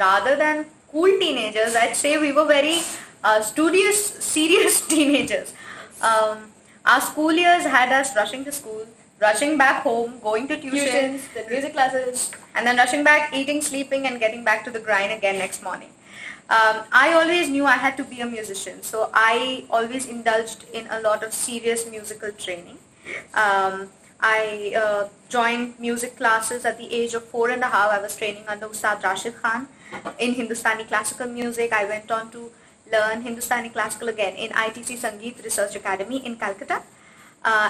rather than cool teenagers, I'd say we were very studious, serious teenagers. Our school years had us rushing to school, rushing back home, going to tuitions, the music classes, and then rushing back, eating, sleeping, and getting back to the grind again next morning. I always knew I had to be a musician, so I always indulged in a lot of serious musical training. I joined music classes at the age of 4.5. I was training under Ustad Rashid Khan in Hindustani classical music. I went on to learn Hindustani classical again in ITC Sangeet Research Academy in Calcutta.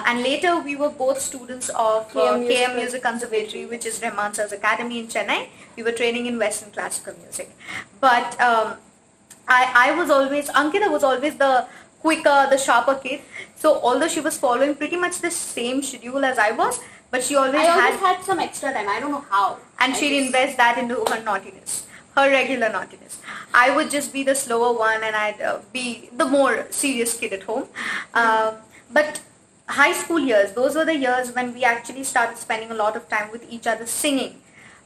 And later we were both students of KM Music Conservatory, which is Rahman Sir's Academy in Chennai. We were training in Western classical music. But I was always, Ankita was always the quicker, the sharper kid. So although she was following pretty much the same schedule as I was, but she always had some extra time. I don't know how. And she'd invest that into her naughtiness, her regular naughtiness. I would just be the slower one, and I'd be the more serious kid at home. But high school years, those were the years when we actually started spending a lot of time with each other singing.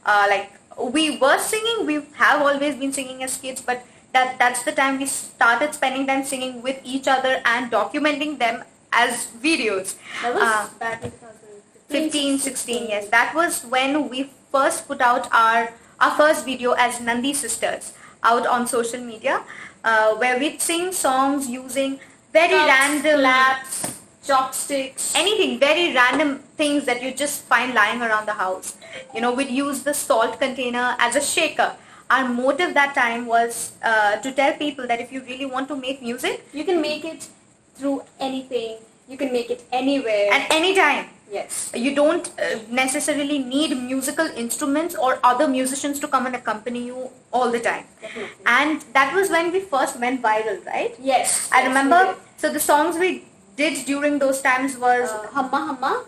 Like we were singing, we have always been singing as kids, but that's the time we started spending time singing with each other and documenting them as videos. That was back in 15, 16, yes. That was when we first put out our first video as Nandi Sisters out on social media, where we'd sing songs using very random laps, chopsticks, anything, very random things that you just find lying around the house. You know, we'd use the salt container as a shaker. Our motive that time was to tell people that if you really want to make music, you can make it through anything. You can make it anywhere. At any time. Yes. You don't necessarily need musical instruments or other musicians to come and accompany you all the time. Definitely. And that was when we first went viral, right? Yes. I remember, so the songs we did during those times was Humma Humma.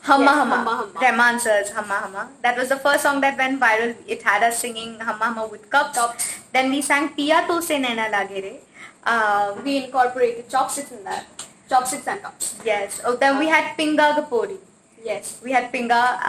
Humma Yes, Humma. Humma Humma. Rahman Sir's Humma Humma. That was the first song that went viral. It had us singing Humma Humma with cups. Then we sang Piya To Se Naina Lage Re. We incorporated chopsticks in that. Chopsticks and cups. Yes. Oh, then we had Pinga Gapori. Yes. We had Pinga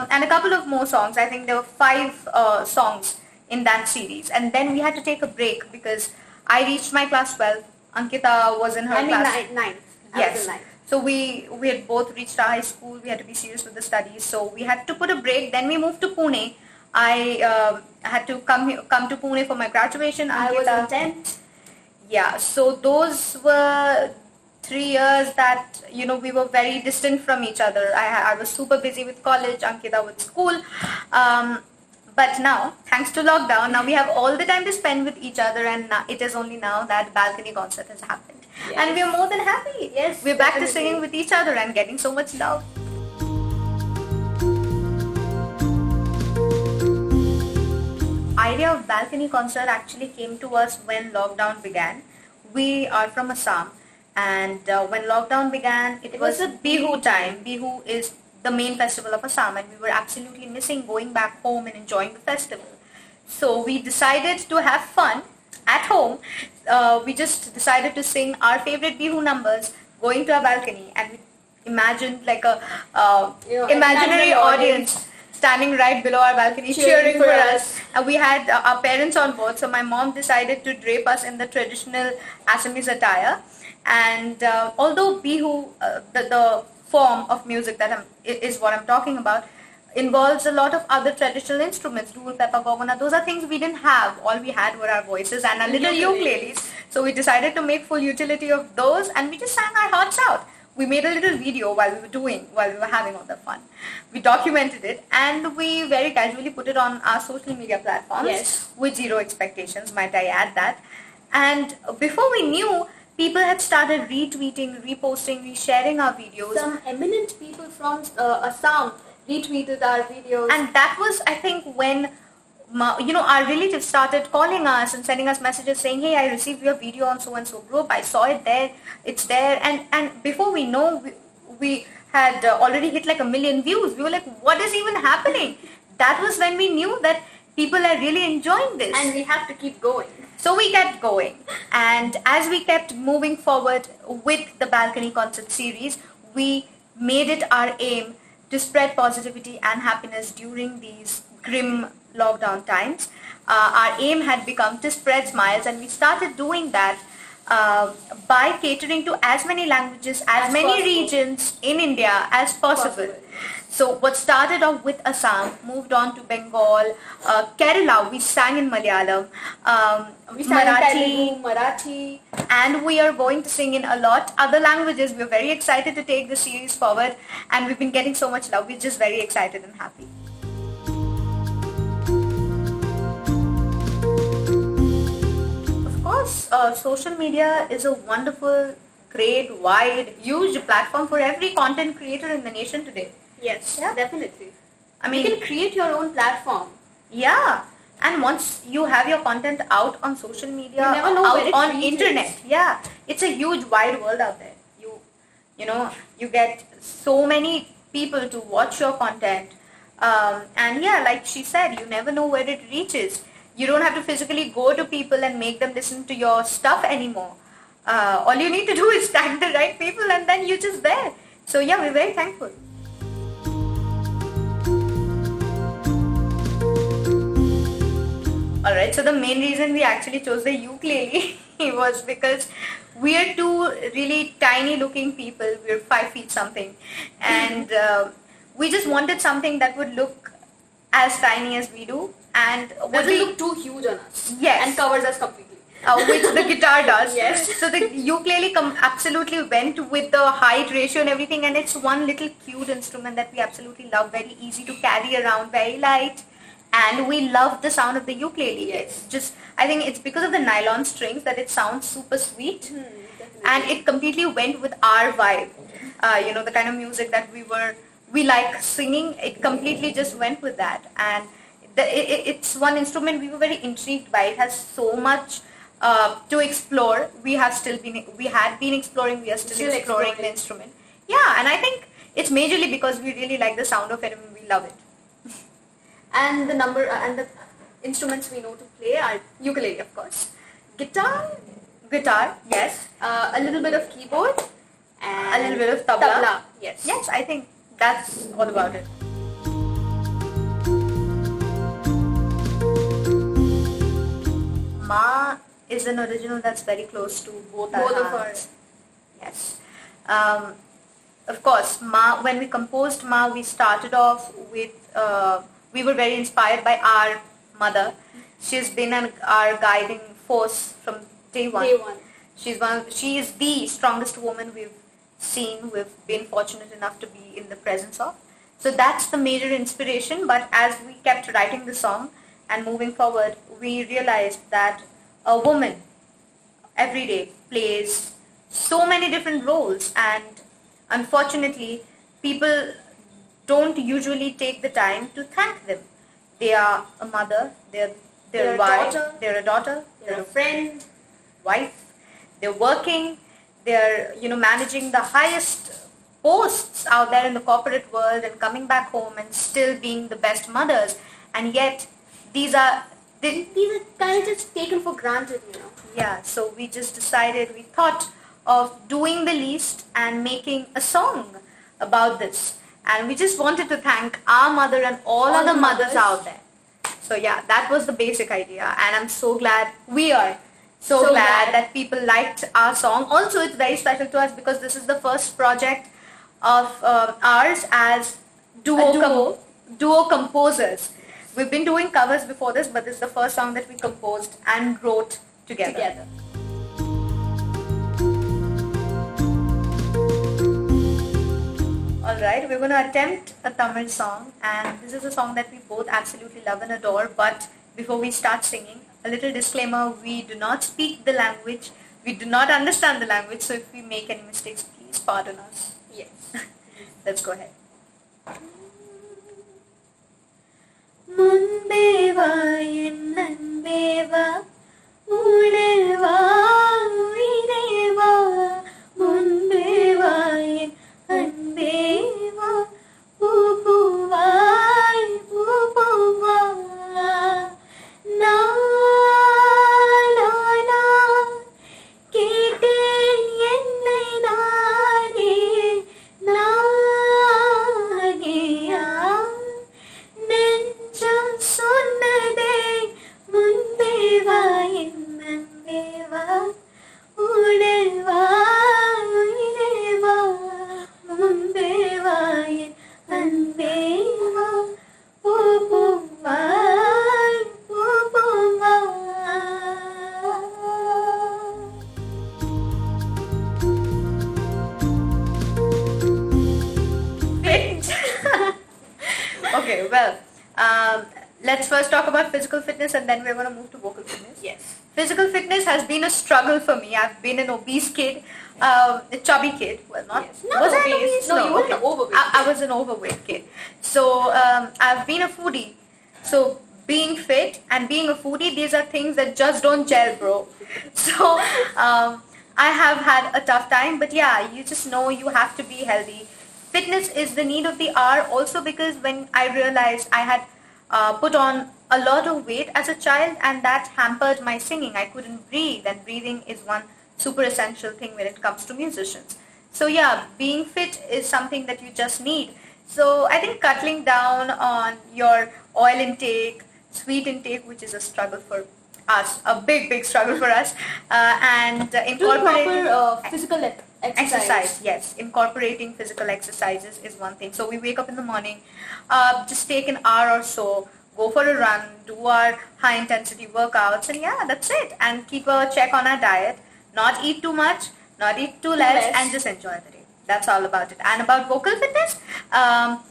and a couple of more songs. I think there were 5 songs in that series. And then we had to take a break because I reached my class 12. Ankita was in her class. Ninth. Yes. So we had both reached our high school. We had to be serious with the studies. So we had to put a break. Then we moved to Pune. I had to come to Pune for my graduation. I was in 10th. Yeah. So those were 3 years that, you know, we were very distant from each other. I was super busy with college, Ankita with school. But now, thanks to lockdown, now we have all the time to spend with each other, and it is only now that balcony concert has happened. Yes. And we are more than happy. Yes, we're back to definitely. singing with each other and getting so much love. Idea of balcony concert actually came to us when lockdown began. We are from Assam. And when lockdown began, it was a Bihu time. Bihu is the main festival of Assam, and we were absolutely missing going back home and enjoying the festival. So we decided to have fun at home. We just decided to sing our favorite Bihu numbers going to our balcony, and we imagined like a imaginary audience standing right below our balcony cheering for us. And we had our parents on board, so my mom decided to drape us in the traditional Assamese attire. And although Bihu, the form of music that is what I'm talking about, involves a lot of other traditional instruments, dhol, pepa, gogona. Those are things we didn't have. All we had were our voices and our little ukuleles. So we decided to make full utility of those, and we just sang our hearts out. We made a little video while we were having all the fun. We documented it, and we very casually put it on our social media platforms. Yes. With zero expectations, might I add that. And before we knew, people had started retweeting, reposting, resharing our videos. Some eminent people from Assam retweeted our videos. And that was, I think, when our relatives started calling us and sending us messages saying, hey, I received your video on so-and-so group. I saw it there. It's there. And before we know, we had already hit like 1 million views. We were like, what is even happening? That was when we knew that people are really enjoying this. And we have to keep going. So we kept going, and as we kept moving forward with the balcony concert series, we made it our aim to spread positivity and happiness during these grim lockdown times. our aim had become to spread smiles, and we started doing that by catering to as many languages, as many possible. regions in India as possible. So what started off with Assam moved on to Bengal, Kerala. We sang in Malayalam, We sang in Telugu, Marathi. and we are going to sing in a lot other languages. We're very excited to take the series forward, and we've been getting so much love. We're just very excited and happy. Of course, social media is a wonderful, great, wide, huge platform for every content creator in the nation today. Yes, Yeah. definitely. I You mean, can create your own platform. yeah, and once you have your content out on social media, You never know where out it on reaches. internet, yeah, it's a huge wide world out there. You know, you get so many people to watch your content, and yeah, like she said, you never know where it reaches. You don't have to physically go to people and make them listen to your stuff anymore. All you need to do is tag the right people, and then you're just there. So yeah, we're very thankful. Alright, so the main reason we actually chose the ukulele was because we are two really tiny looking people. We're 5 feet something, and we just wanted something that would look as tiny as we do, and would Doesn't be look too huge on us. Yes. And covers us completely. which the guitar does. Yes. So the ukulele absolutely went with the height ratio and everything, and it's one little cute instrument that we absolutely love. Very easy to carry around, very light, and we love the sound of the ukulele. Yes. It's just, I think it's because of the nylon strings that it sounds super sweet, Definitely. and it completely went with our vibe. The kind of music that we like singing. It completely just went with that, and it's one instrument we were very intrigued by. It has so much to explore. We had been exploring. We are still exploring the instrument. Yeah, and I think it's majorly because we really like the sound of it and we love it. And the instruments we know to play are ukulele, of course, guitar, Yes, a little bit of keyboard, and a little bit of tabla. Yes. Yes, I think that's all about it. Ma is an original that's very close to both Both our of hearts. ours. Yes. Of course, Ma. When we composed Ma, we started off with. We were very inspired by our mother. She's been our guiding force from day one. Day one. She is the strongest woman we've seen. We've been fortunate enough to be in the presence of. So that's the major inspiration. But as we kept writing the song and moving forward, we realized that a woman every day plays so many different roles, and unfortunately people don't usually take the time to thank them. They are a mother, they're They're a a wife, daughter, they're a daughter, They're a friend. wife, they're working, they're managing the highest posts out there in the corporate world and coming back home and still being the best mothers, and yet these are kind of just taken for granted, yeah, so we thought of doing the least and making a song about this, and we just wanted to thank our mother and all other the mothers mothers. out there. So yeah, that was the basic idea, and I'm so glad we are so So glad glad. that people liked our song. Also, it's very special to us because this is the first project of ours as duo composers. We've been doing covers before this, but this is the first song that we composed and wrote together. Alright, we're going to attempt a Tamil song, and this is a song that we both absolutely love and adore. But before we start singing, a little disclaimer: we do not speak the language, we do not understand the language, so if we make any mistakes, please pardon us. Yes. Let's go ahead. முன்பேவா என் அன்பேவா உணர்வா உயிரேவா முன்பேவா என் அன்பேவா பூ பூவாய் பூ பூவா நானா கேட்டேன் என்னை நானே நானே Okay, well, let's first talk about physical fitness and then we're going to move to vocal fitness. Yes. Physical fitness has been a struggle for me. I've been an obese kid, a chubby kid. Well, not. Yes. Not Was I an obese. obese? No, you were okay. an overweight I was an overweight kid. So I've been a foodie. So being fit and being a foodie, these are things that just don't gel, bro. So I have had a tough time, but yeah, you just know you have to be healthy. Fitness is the need of the hour also because when I realized I had put on a lot of weight as a child and that hampered my singing. I couldn't breathe and breathing is one super essential thing when it comes to musicians. So yeah, being fit is something that you just need. So I think cutting down on your oil intake, sweet intake, which is a struggle for us, a big struggle for us, and incorporating proper physical exercise. Yes, incorporating physical exercises is one thing. So we wake up in the morning, just take an hour or so, go for a run, do our high intensity workouts, and yeah, that's it. And keep a check on our diet, not eat too much, not eat too less, and just enjoy the day. That's all about it. And about vocal fitness, Ankita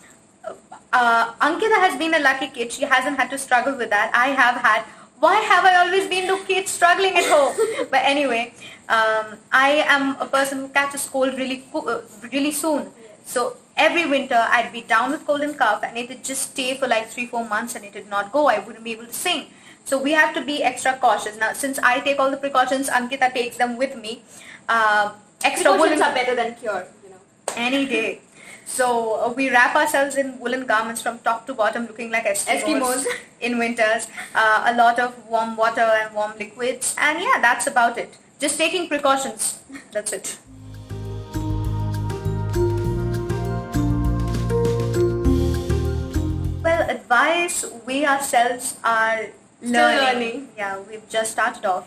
has been a lucky kid. She hasn't had to struggle with that. I have had. Why have I always been the kid struggling at home? But anyway, I am a person who catches cold really soon. So every winter I'd be down with cold and cough and it would just stay for like 3-4 months and it would not go. I wouldn't be able to sing. So we have to be extra cautious. Now since I take all the precautions, Ankita takes them with me. Extra Precautions are better than cure, you know. any day. So we wrap ourselves in woolen garments from top to bottom looking like Eskimos in winters. A lot of warm water and warm liquids. And yeah, that's about it. Just taking precautions. That's it. Well, advice, we ourselves are learning. Yeah, we've just started off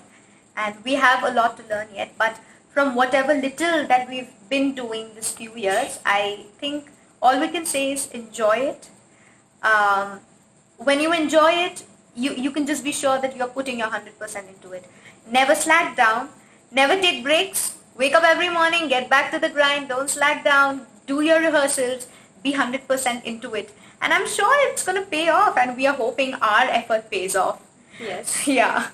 and we have a lot to learn yet. But from whatever little that we've been doing this few years, I think all we can say is enjoy it. When you enjoy it, you can just be sure that you're putting your 100% into it. Never slack down, never take breaks, wake up every morning, get back to the grind, don't slack down, do your rehearsals, be 100% into it. And I'm sure it's going to pay off and we are hoping our effort pays off. Yes. Yeah.